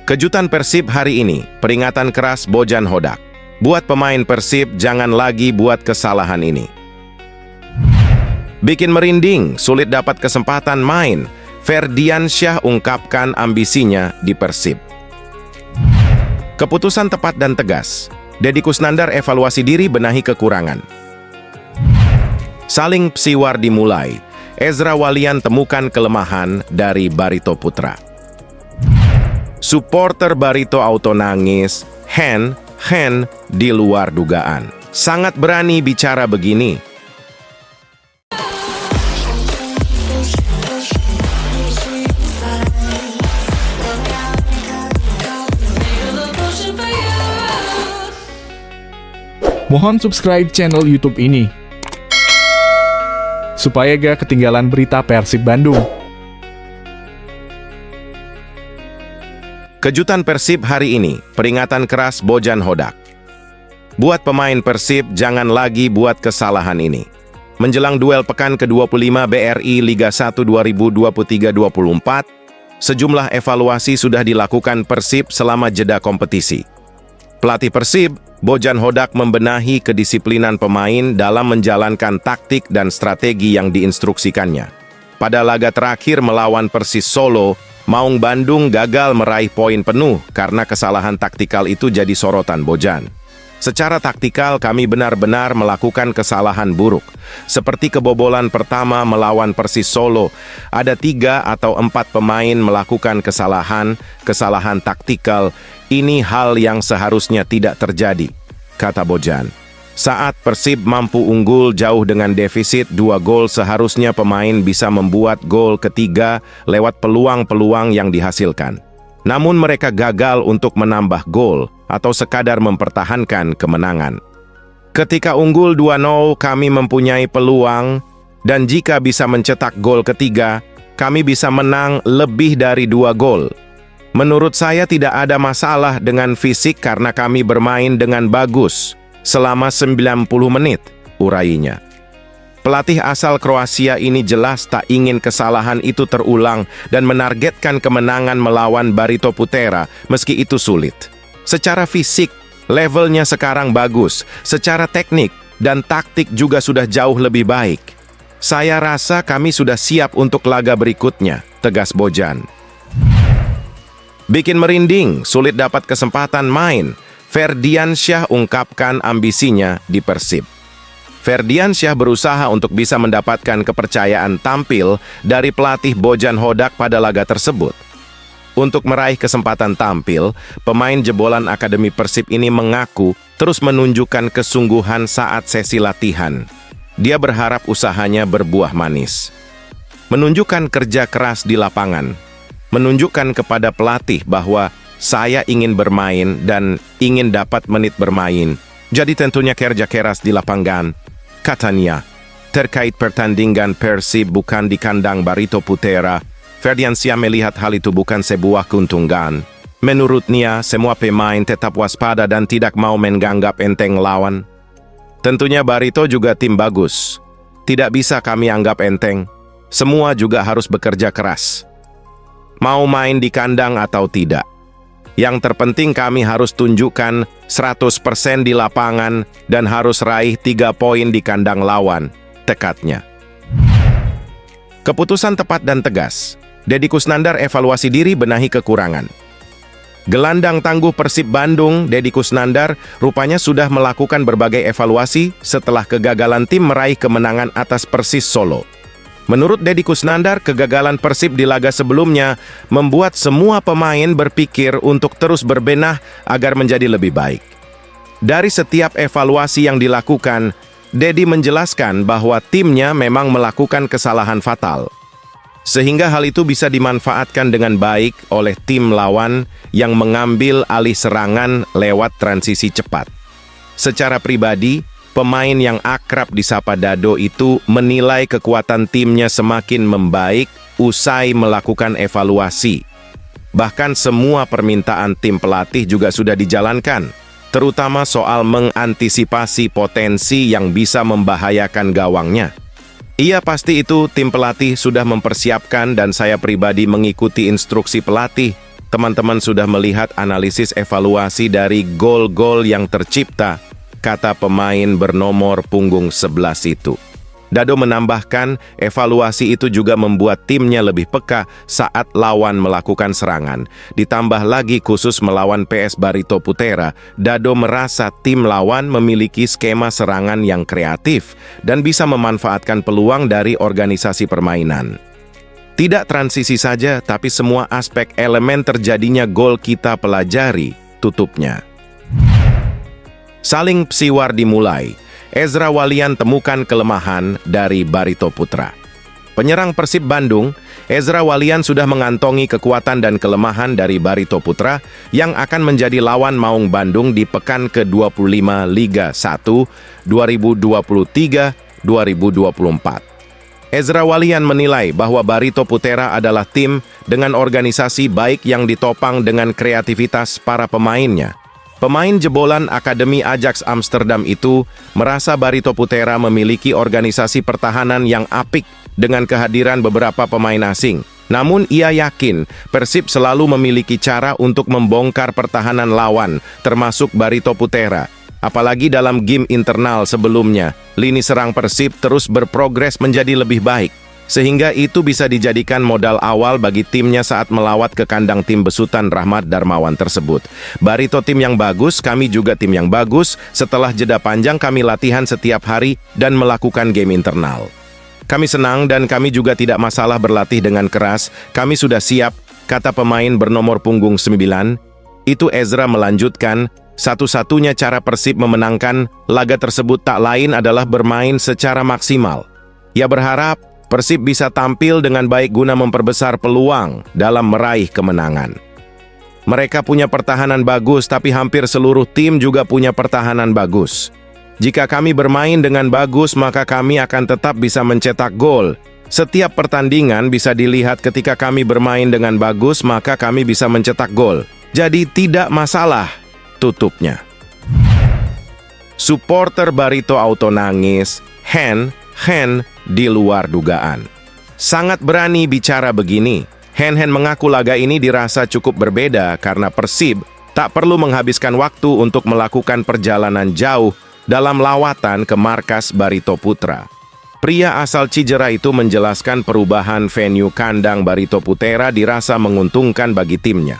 Kejutan Persib hari ini, peringatan keras Bojan Hodak. Buat pemain Persib, jangan lagi buat kesalahan ini. Bikin merinding, sulit dapat kesempatan main. Ferdiansyah ungkapkan ambisinya di Persib. Keputusan tepat dan tegas. Deddy Kusnandar evaluasi diri, benahi kekurangan. Saling psiwar dimulai. Ezra Walian temukan kelemahan dari Barito Putra. Supporter Barito auto nangis, Hen di luar dugaan. Sangat berani bicara begini. Mohon subscribe channel YouTube ini, supaya gak ketinggalan berita Persib Bandung. Kejutan Persib hari ini, peringatan keras Bojan Hodak. Buat pemain Persib, jangan lagi buat kesalahan ini. Menjelang duel pekan ke-25 BRI Liga 1 2023-24, sejumlah evaluasi sudah dilakukan Persib selama jeda kompetisi. Pelatih Persib, Bojan Hodak membenahi kedisiplinan pemain dalam menjalankan taktik dan strategi yang diinstruksikannya. Pada laga terakhir melawan Persis Solo, Maung Bandung gagal meraih poin penuh karena kesalahan taktikal itu jadi sorotan Bojan. Secara taktikal kami benar-benar melakukan kesalahan buruk. Seperti kebobolan pertama melawan Persis Solo, ada 3 atau 4 pemain melakukan kesalahan taktikal. Ini hal yang seharusnya tidak terjadi, kata Bojan. Saat Persib mampu unggul jauh dengan defisit 2 gol, seharusnya pemain bisa membuat gol ketiga lewat peluang-peluang yang dihasilkan. Namun mereka gagal untuk menambah gol atau sekadar mempertahankan kemenangan. Ketika unggul 2-0, kami mempunyai peluang, dan jika bisa mencetak gol ketiga, kami bisa menang lebih dari 2 gol. Menurut saya tidak ada masalah dengan fisik karena kami bermain dengan bagus selama 90 menit, urainya. Pelatih asal Kroasia ini jelas tak ingin kesalahan itu terulang dan menargetkan kemenangan melawan Barito Putra meski itu sulit. Secara fisik, levelnya sekarang bagus. Secara teknik dan taktik juga sudah jauh lebih baik. Saya rasa kami sudah siap untuk laga berikutnya, tegas Bojan. Bikin merinding, sulit dapat kesempatan main. Ferdiansyah ungkapkan ambisinya di Persib. Ferdiansyah berusaha untuk bisa mendapatkan kepercayaan tampil dari pelatih Bojan Hodak pada laga tersebut. Untuk meraih kesempatan tampil, pemain jebolan Akademi Persib ini mengaku terus menunjukkan kesungguhan saat sesi latihan. Dia berharap usahanya berbuah manis. Menunjukkan kerja keras di lapangan. Menunjukkan kepada pelatih bahwa saya ingin bermain dan ingin dapat menit bermain. Jadi tentunya kerja keras di lapangan, katanya. Terkait pertandingan Persib bukan di kandang Barito Putra, Ferdiansyah melihat hal itu bukan sebuah keuntungan. Menurutnya, semua pemain tetap waspada dan tidak mau menganggap enteng lawan. Tentunya Barito juga tim bagus. Tidak bisa kami anggap enteng. Semua juga harus bekerja keras. Mau main di kandang atau tidak. Yang terpenting kami harus tunjukkan 100% di lapangan dan harus raih 3 poin di kandang lawan, tekadnya. Keputusan tepat dan tegas. Deddy Kusnandar evaluasi diri, benahi kekurangan. Gelandang tangguh Persib Bandung, Deddy Kusnandar, rupanya sudah melakukan berbagai evaluasi setelah kegagalan tim meraih kemenangan atas Persis Solo. Menurut Deddy Kusnandar, kegagalan Persib di laga sebelumnya membuat semua pemain berpikir untuk terus berbenah agar menjadi lebih baik. Dari setiap evaluasi yang dilakukan, Deddy menjelaskan bahwa timnya memang melakukan kesalahan fatal. Sehingga hal itu bisa dimanfaatkan dengan baik oleh tim lawan yang mengambil alih serangan lewat transisi cepat. Secara pribadi, pemain yang akrab disapa Dado itu menilai kekuatan timnya semakin membaik usai melakukan evaluasi. Bahkan semua permintaan tim pelatih juga sudah dijalankan, terutama soal mengantisipasi potensi yang bisa membahayakan gawangnya. Iya, pasti itu tim pelatih sudah mempersiapkan dan saya pribadi mengikuti instruksi pelatih, teman-teman sudah melihat analisis evaluasi dari gol-gol yang tercipta, kata pemain bernomor punggung 11 itu. Dado menambahkan, evaluasi itu juga membuat timnya lebih peka saat lawan melakukan serangan. Ditambah lagi khusus melawan PS Barito Putra, Dado merasa tim lawan memiliki skema serangan yang kreatif dan bisa memanfaatkan peluang dari organisasi permainan. Tidak transisi saja, tapi semua aspek elemen terjadinya gol kita pelajari, tutupnya. Saling psiwar dimulai. Ezra Walian temukan kelemahan dari Barito Putra. Penyerang Persib Bandung, Ezra Walian sudah mengantongi kekuatan dan kelemahan dari Barito Putra yang akan menjadi lawan Maung Bandung di pekan ke-25 Liga 1 2023-2024. Ezra Walian menilai bahwa Barito Putra adalah tim dengan organisasi baik yang ditopang dengan kreativitas para pemainnya. Pemain jebolan Akademi Ajax Amsterdam itu merasa Barito Putra memiliki organisasi pertahanan yang apik dengan kehadiran beberapa pemain asing. Namun ia yakin Persib selalu memiliki cara untuk membongkar pertahanan lawan, termasuk Barito Putra. Apalagi dalam game internal sebelumnya, lini serang Persib terus berprogres menjadi lebih baik. Sehingga itu bisa dijadikan modal awal bagi timnya saat melawat ke kandang tim besutan Rahmat Darmawan tersebut. Barito tim yang bagus, kami juga tim yang bagus. Setelah jeda panjang kami latihan setiap hari dan melakukan game internal. Kami senang dan kami juga tidak masalah berlatih dengan keras. Kami sudah siap, kata pemain bernomor punggung 9. Itu Ezra melanjutkan, satu-satunya cara Persib memenangkan laga tersebut tak lain adalah bermain secara maksimal. Ia berharap Persib bisa tampil dengan baik guna memperbesar peluang dalam meraih kemenangan. Mereka punya pertahanan bagus, tapi hampir seluruh tim juga punya pertahanan bagus. Jika kami bermain dengan bagus, maka kami akan tetap bisa mencetak gol. Setiap pertandingan bisa dilihat ketika kami bermain dengan bagus, maka kami bisa mencetak gol. Jadi tidak masalah, tutupnya. Supporter Barito auto nangis, Hen di luar dugaan. Sangat berani bicara begini. Hen mengaku laga ini dirasa cukup berbeda karena Persib tak perlu menghabiskan waktu untuk melakukan perjalanan jauh dalam lawatan ke markas Barito Putra. Pria asal Cijera itu menjelaskan perubahan venue kandang Barito Putra dirasa menguntungkan bagi timnya.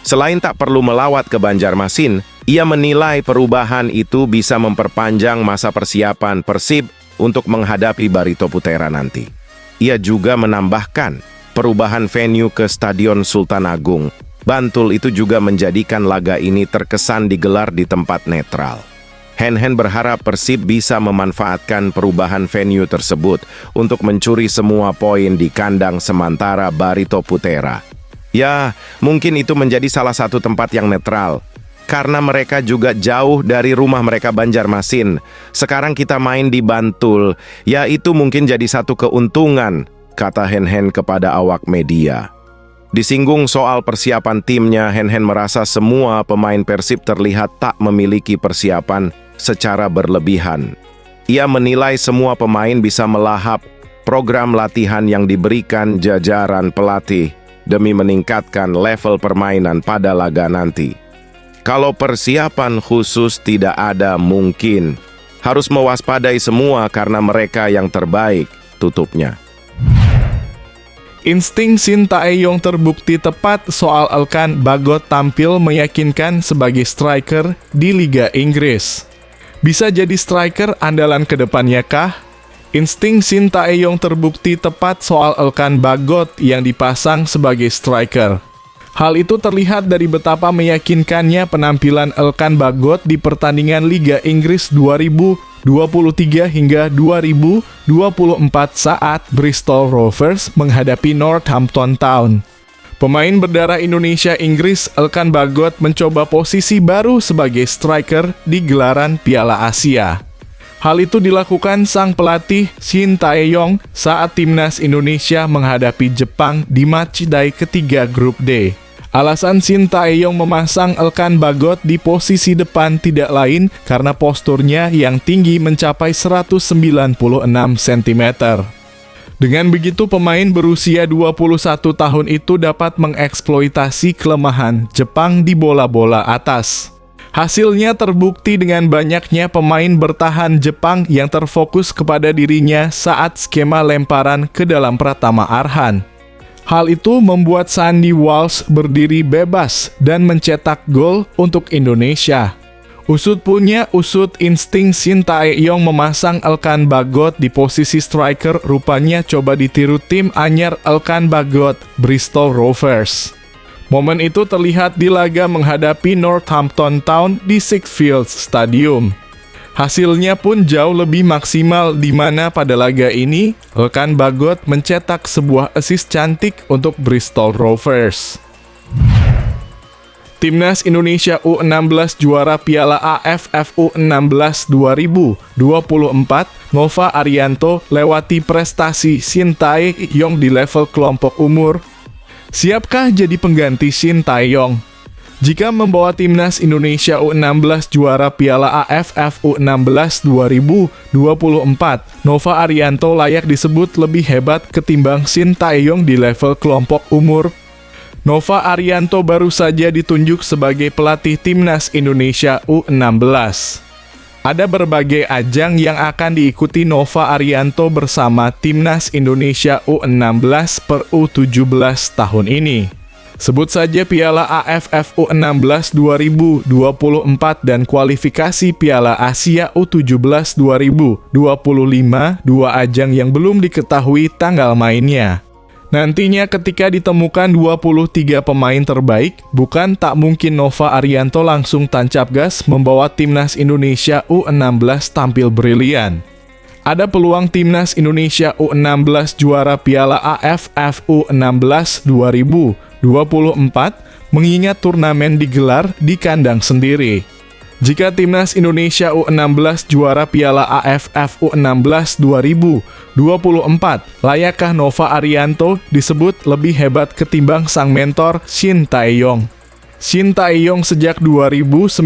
Selain tak perlu melawat ke Banjarmasin, ia menilai perubahan itu bisa memperpanjang masa persiapan Persib untuk menghadapi Barito Putra nanti. Ia juga menambahkan, perubahan venue ke Stadion Sultan Agung, Bantul itu juga menjadikan laga ini terkesan digelar di tempat netral. Hen berharap Persib bisa memanfaatkan perubahan venue tersebut untuk mencuri semua poin di kandang sementara Barito Putra. Ya, mungkin itu menjadi salah satu tempat yang netral. Karena mereka juga jauh dari rumah mereka Banjarmasin. Sekarang kita main di Bantul, ya itu mungkin jadi satu keuntungan, kata Hen kepada awak media. Disinggung soal persiapan timnya, Hen merasa semua pemain Persib terlihat tak memiliki persiapan secara berlebihan. Ia menilai semua pemain bisa melahap program latihan yang diberikan jajaran pelatih demi meningkatkan level permainan pada laga nanti. Kalau persiapan khusus tidak ada mungkin. Harus mewaspadai semua karena mereka yang terbaik, tutupnya. Insting Sintayong terbukti tepat soal Elkan Bagot tampil meyakinkan sebagai striker di Liga Inggris. Bisa jadi striker andalan kedepannya kah? Insting Sintayong terbukti tepat soal Elkan Bagot yang dipasang sebagai striker. Hal itu terlihat dari betapa meyakinkannya penampilan Elkan Bagot di pertandingan Liga Inggris 2023 hingga 2024 saat Bristol Rovers menghadapi Northampton Town. Pemain berdarah Indonesia Inggris Elkan Bagot mencoba posisi baru sebagai striker di gelaran Piala Asia. Hal itu dilakukan sang pelatih Sintayong saat timnas Indonesia menghadapi Jepang di matchday ketiga grup D. Alasan Sintayong memasang Elkan Bagot di posisi depan tidak lain karena posturnya yang tinggi mencapai 196 cm. Dengan begitu, pemain berusia 21 tahun itu dapat mengeksploitasi kelemahan Jepang di bola-bola atas. Hasilnya terbukti dengan banyaknya pemain bertahan Jepang yang terfokus kepada dirinya saat skema lemparan ke dalam Pratama Arhan. Hal itu membuat Sandy Walsh berdiri bebas dan mencetak gol untuk Indonesia. Usut punya usut, insting Shin Tae-yong memasang Elkan Bagot di posisi striker rupanya coba ditiru tim anyar Elkan Bagot, Bristol Rovers. Momen itu terlihat di laga menghadapi Northampton Town di Sixfields Stadium. Hasilnya pun jauh lebih maksimal di mana pada laga ini Elkan Bagot mencetak sebuah assist cantik untuk Bristol Rovers. Timnas Indonesia U16 juara Piala AFF U16 2024, Nova Arianto lewati prestasi Shin Tae-yong di level kelompok umur. Siapkah jadi pengganti Shin Tae-yong? Jika membawa Timnas Indonesia U16 juara Piala AFF U16 2024, Nova Arianto layak disebut lebih hebat ketimbang Shin Tae-yong di level kelompok umur. Nova Arianto baru saja ditunjuk sebagai pelatih Timnas Indonesia U16. Ada berbagai ajang yang akan diikuti Nova Arianto bersama Timnas Indonesia U16 per U17 tahun ini. Sebut saja Piala AFF U16 2024 dan kualifikasi Piala Asia U17 2025, dua ajang yang belum diketahui tanggal mainnya. Nantinya ketika ditemukan 23 pemain terbaik, bukan tak mungkin Nova Arianto langsung tancap gas membawa Timnas Indonesia U16 tampil brilian. Ada peluang Timnas Indonesia U16 juara Piala AFF U16 2024 mengingat turnamen digelar di kandang sendiri. Jika Timnas Indonesia U16 juara Piala AFF U16 2024, layakkah Nova Arianto disebut lebih hebat ketimbang sang mentor Shin Tae-yong? Shin Tae-yong sejak 2019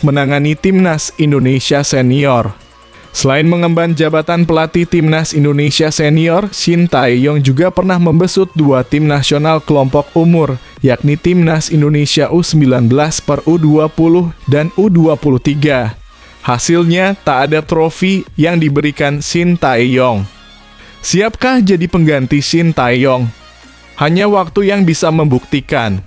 menangani Timnas Indonesia Senior. Selain mengemban jabatan pelatih Timnas Indonesia Senior, Shin Tae-yong juga pernah membesut dua tim nasional kelompok umur, yakni Timnas Indonesia U19 per U20 dan U23. Hasilnya tak ada trofi yang diberikan Shin Tae-yong. Siapkah jadi pengganti Shin Tae-yong? Hanya waktu yang bisa membuktikan.